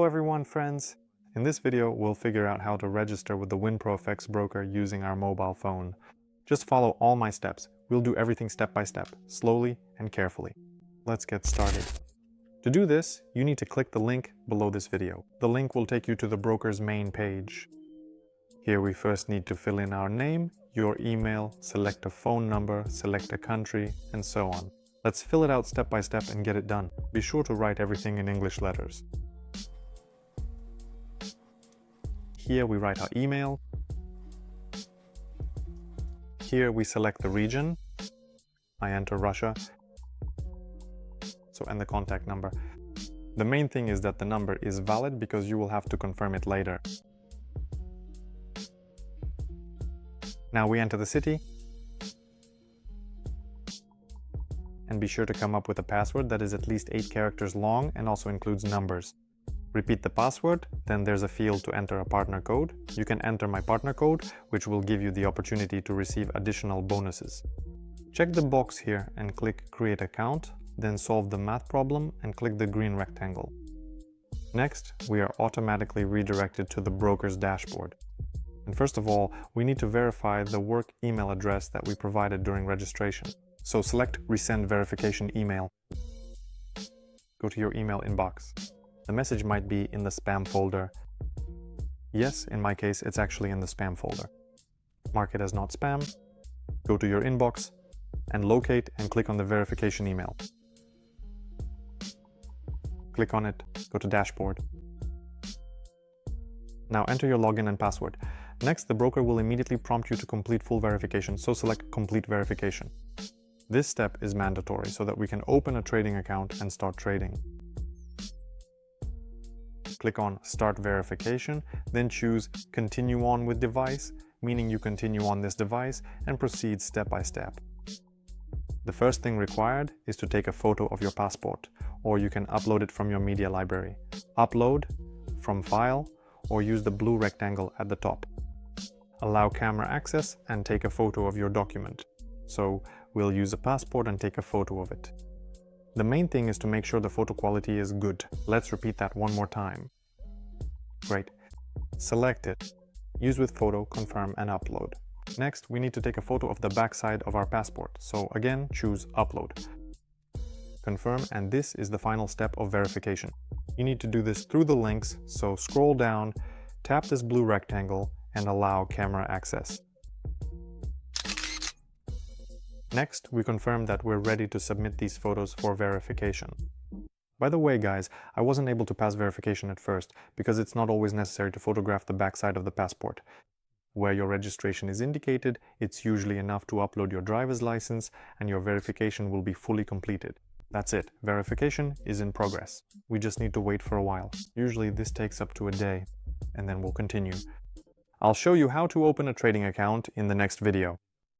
everyone, friends! In this video, we'll figure out how to register with the WinproFX broker using our mobile phone. Just follow all my steps. We'll do everything step by step, slowly and carefully. Let's get started. To do this, you need to click the link below this video. The link will take you to the broker's main page. Here we first need to fill in our name, your email, select a phone number, select a country, and so on. Let's fill it out step by step and get it done. Be sure to write everything in English letters. Here we write our email. Here we select the region. I enter Russia. And the contact number. The main thing is that the number is valid because you will have to confirm it later. Now we enter the city. And be sure to come up with a password that is at least 8 characters long and also includes numbers. Repeat the password, then there's a field to enter a partner code. You can enter my partner code, which will give you the opportunity to receive additional bonuses. Check the box here and click Create Account, then solve the math problem and click the green rectangle. Next, we are automatically redirected to the broker's dashboard. And first of all, we need to verify the work email address that we provided during registration. So select Resend Verification Email. Go to your email inbox. The message might be in the spam folder. Yes, in my case, it's actually in the spam folder. Mark it as not spam. Go to your inbox and locate and click on the verification email. Click on it, go to Dashboard. Now enter your login and password. Next, the broker will immediately prompt you to complete full verification, so select Complete Verification. This step is mandatory so that we can open a trading account and start trading. Click on Start Verification, then choose Continue on with device, meaning you continue on this device and proceed step by step. The first thing required is to take a photo of your passport, or you can upload it from your media library. Upload from File, or use the blue rectangle at the top. Allow camera access and take a photo of your document. So we'll use a passport and take a photo of it. The main thing is to make sure the photo quality is good. Let's repeat that one more time. Great. Select it. Use with photo, confirm, and upload. Next, we need to take a photo of the backside of our passport. So again, choose Upload. Confirm, and this is the final step of verification. You need to do this through the links, so scroll down, tap this blue rectangle, and allow camera access. Next, we confirm that we're ready to submit these photos for verification. By the way, guys, I wasn't able to pass verification at first because it's not always necessary to photograph the backside of the passport. Where your registration is indicated, it's usually enough to upload your driver's license and your verification will be fully completed. That's it. Verification is in progress. We just need to wait for a while. Usually this takes up to a day, and then we'll continue. I'll show you how to open a trading account in the next video.